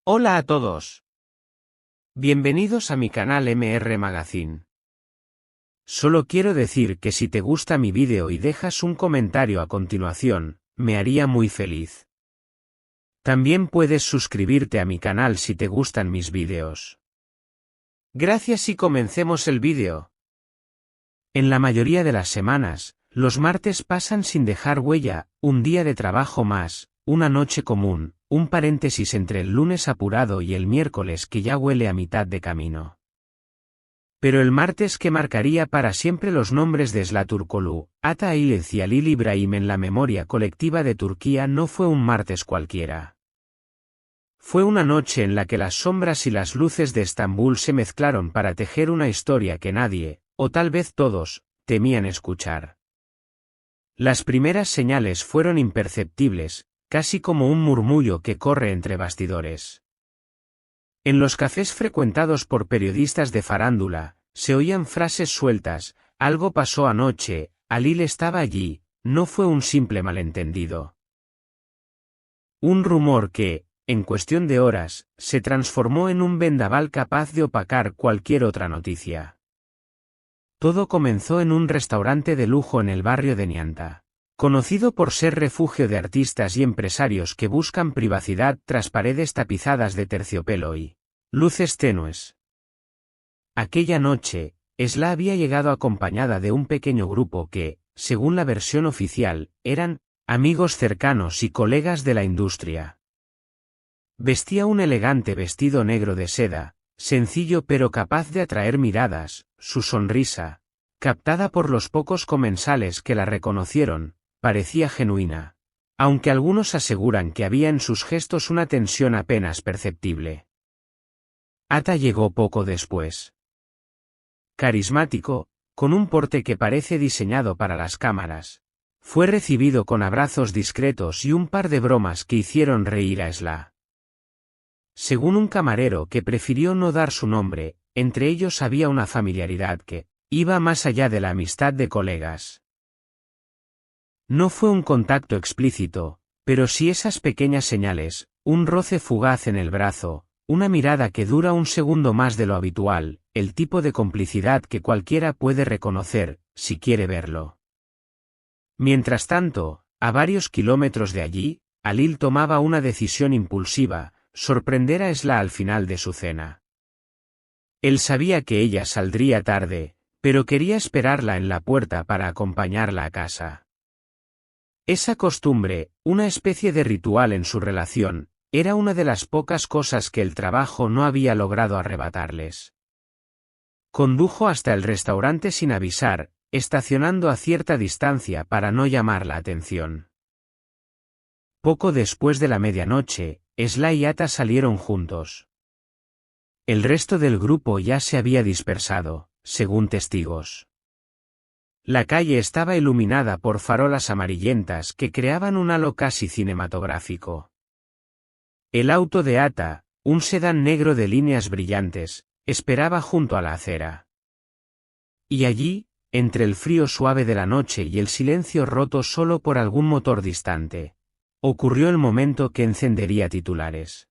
Hola a todos. Bienvenidos a mi canal MR Magazine. Solo quiero decir que si te gusta mi vídeo y dejas un comentario a continuación, me haría muy feliz. También puedes suscribirte a mi canal si te gustan mis vídeos. Gracias y comencemos el vídeo. En la mayoría de las semanas, los martes pasan sin dejar huella, un día de trabajo más, una noche común, un paréntesis entre el lunes apurado y el miércoles que ya huele a mitad de camino. Pero el martes que marcaría para siempre los nombres de Zlaturkolu, Ata Ailez y Halil Ibrahim en la memoria colectiva de Turquía no fue un martes cualquiera. Fue una noche en la que las sombras y las luces de Estambul se mezclaron para tejer una historia que nadie, o tal vez todos, temían escuchar. Las primeras señales fueron imperceptibles, casi como un murmullo que corre entre bastidores. En los cafés frecuentados por periodistas de farándula, se oían frases sueltas: algo pasó anoche, Halil estaba allí, no fue un simple malentendido. Un rumor que, en cuestión de horas, se transformó en un vendaval capaz de opacar cualquier otra noticia. Todo comenzó en un restaurante de lujo en el barrio de Nianta, conocido por ser refugio de artistas y empresarios que buscan privacidad tras paredes tapizadas de terciopelo y luces tenues. Aquella noche, Esla había llegado acompañada de un pequeño grupo que, según la versión oficial, eran amigos cercanos y colegas de la industria. Vestía un elegante vestido negro de seda, sencillo pero capaz de atraer miradas. Su sonrisa, captada por los pocos comensales que la reconocieron, parecía genuina, aunque algunos aseguran que había en sus gestos una tensión apenas perceptible. Ata llegó poco después. Carismático, con un porte que parece diseñado para las cámaras, fue recibido con abrazos discretos y un par de bromas que hicieron reír a Esla. Según un camarero que prefirió no dar su nombre, entre ellos había una familiaridad que iba más allá de la amistad de colegas. No fue un contacto explícito, pero sí esas pequeñas señales, un roce fugaz en el brazo, una mirada que dura un segundo más de lo habitual, el tipo de complicidad que cualquiera puede reconocer, si quiere verlo. Mientras tanto, a varios kilómetros de allí, Halil tomaba una decisión impulsiva: sorprender a Esla al final de su cena. Él sabía que ella saldría tarde, pero quería esperarla en la puerta para acompañarla a casa. Esa costumbre, una especie de ritual en su relación, era una de las pocas cosas que el trabajo no había logrado arrebatarles. Condujo hasta el restaurante sin avisar, estacionando a cierta distancia para no llamar la atención. Poco después de la medianoche, Esla y Ata salieron juntos. El resto del grupo ya se había dispersado, según testigos. La calle estaba iluminada por farolas amarillentas que creaban un halo casi cinematográfico. El auto de Ata, un sedán negro de líneas brillantes, esperaba junto a la acera. Y allí, entre el frío suave de la noche y el silencio roto solo por algún motor distante, ocurrió el momento que encendería titulares.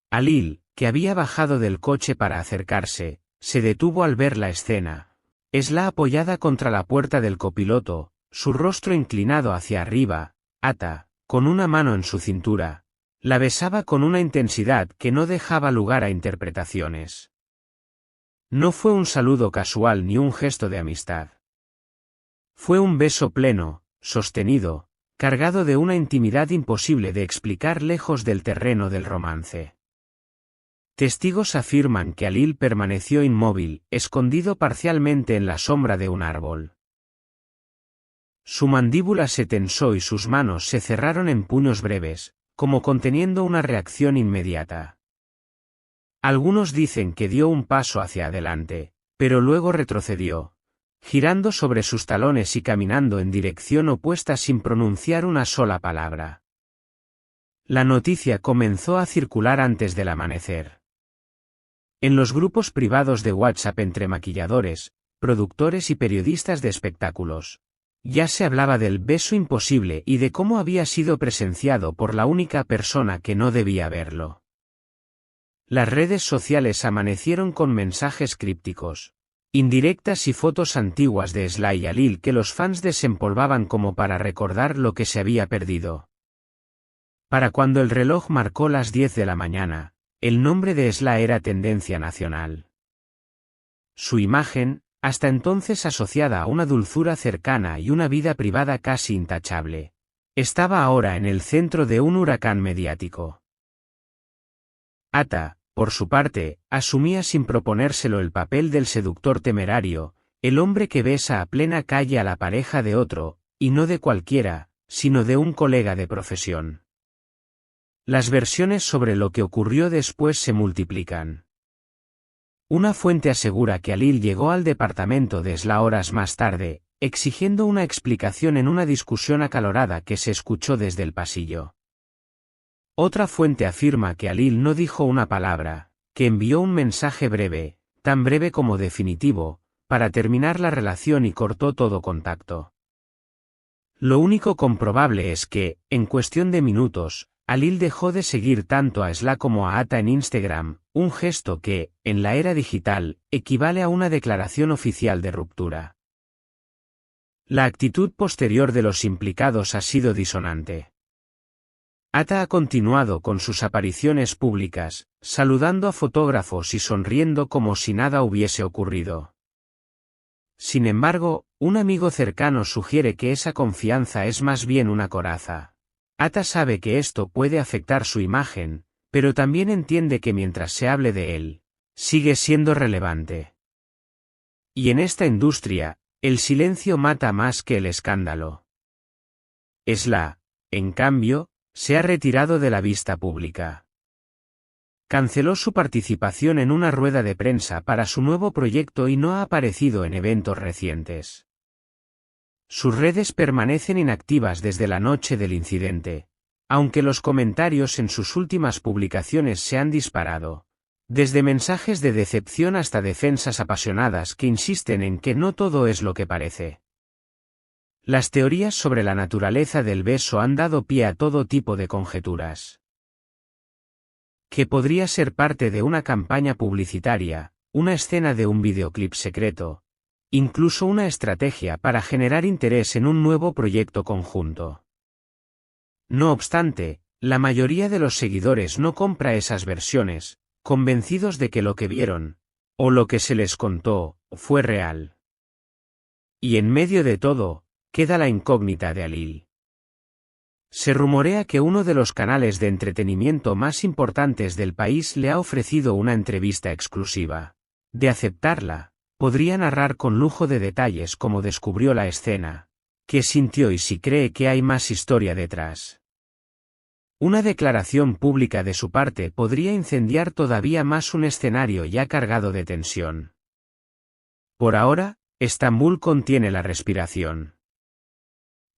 Halil, que había bajado del coche para acercarse, se detuvo al ver la escena. Esla apoyada contra la puerta del copiloto, su rostro inclinado hacia arriba, Ata, con una mano en su cintura, la besaba con una intensidad que no dejaba lugar a interpretaciones. No fue un saludo casual ni un gesto de amistad. Fue un beso pleno, sostenido, cargado de una intimidad imposible de explicar lejos del terreno del romance. Testigos afirman que Halil permaneció inmóvil, escondido parcialmente en la sombra de un árbol. Su mandíbula se tensó y sus manos se cerraron en puños breves, como conteniendo una reacción inmediata. Algunos dicen que dio un paso hacia adelante, pero luego retrocedió, girando sobre sus talones y caminando en dirección opuesta sin pronunciar una sola palabra. La noticia comenzó a circular antes del amanecer. En los grupos privados de WhatsApp entre maquilladores, productores y periodistas de espectáculos, ya se hablaba del beso imposible y de cómo había sido presenciado por la única persona que no debía verlo. Las redes sociales amanecieron con mensajes crípticos, indirectas y fotos antiguas de Sly y Alil que los fans desempolvaban como para recordar lo que se había perdido. Para cuando el reloj marcó las 10 de la mañana, el nombre de Sly era tendencia nacional. Su imagen, hasta entonces asociada a una dulzura cercana y una vida privada casi intachable, estaba ahora en el centro de un huracán mediático. Ata, por su parte, asumía sin proponérselo el papel del seductor temerario, el hombre que besa a plena calle a la pareja de otro, y no de cualquiera, sino de un colega de profesión. Las versiones sobre lo que ocurrió después se multiplican. Una fuente asegura que Alil llegó al departamento de Sly horas más tarde, exigiendo una explicación en una discusión acalorada que se escuchó desde el pasillo. Otra fuente afirma que Alil no dijo una palabra, que envió un mensaje breve, tan breve como definitivo, para terminar la relación y cortó todo contacto. Lo único comprobable es que, en cuestión de minutos, Alil dejó de seguir tanto a Sly como a Ata en Instagram, un gesto que, en la era digital, equivale a una declaración oficial de ruptura. La actitud posterior de los implicados ha sido disonante. Ata ha continuado con sus apariciones públicas, saludando a fotógrafos y sonriendo como si nada hubiese ocurrido. Sin embargo, un amigo cercano sugiere que esa confianza es más bien una coraza. Ata sabe que esto puede afectar su imagen, pero también entiende que mientras se hable de él, sigue siendo relevante. Y en esta industria, el silencio mata más que el escándalo. Sly, en cambio, se ha retirado de la vista pública. Canceló su participación en una rueda de prensa para su nuevo proyecto y no ha aparecido en eventos recientes. Sus redes permanecen inactivas desde la noche del incidente, aunque los comentarios en sus últimas publicaciones se han disparado, desde mensajes de decepción hasta defensas apasionadas que insisten en que no todo es lo que parece. Las teorías sobre la naturaleza del beso han dado pie a todo tipo de conjeturas. Que podría ser parte de una campaña publicitaria, una escena de un videoclip secreto, incluso una estrategia para generar interés en un nuevo proyecto conjunto. No obstante, la mayoría de los seguidores no compra esas versiones, convencidos de que lo que vieron, o lo que se les contó, fue real. Y en medio de todo, queda la incógnita de Alil. Se rumorea que uno de los canales de entretenimiento más importantes del país le ha ofrecido una entrevista exclusiva. De aceptarla, podría narrar con lujo de detalles cómo descubrió la escena, qué sintió y si cree que hay más historia detrás. Una declaración pública de su parte podría incendiar todavía más un escenario ya cargado de tensión. Por ahora, Estambul contiene la respiración.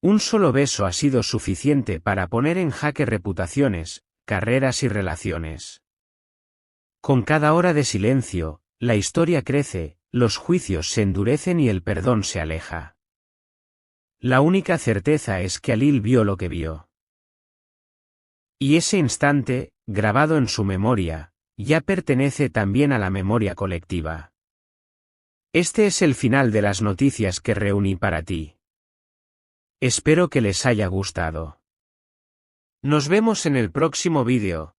Un solo beso ha sido suficiente para poner en jaque reputaciones, carreras y relaciones. Con cada hora de silencio, la historia crece, los juicios se endurecen y el perdón se aleja. La única certeza es que Alil vio lo que vio. Y ese instante, grabado en su memoria, ya pertenece también a la memoria colectiva. Este es el final de las noticias que reuní para ti. Espero que les haya gustado. Nos vemos en el próximo vídeo.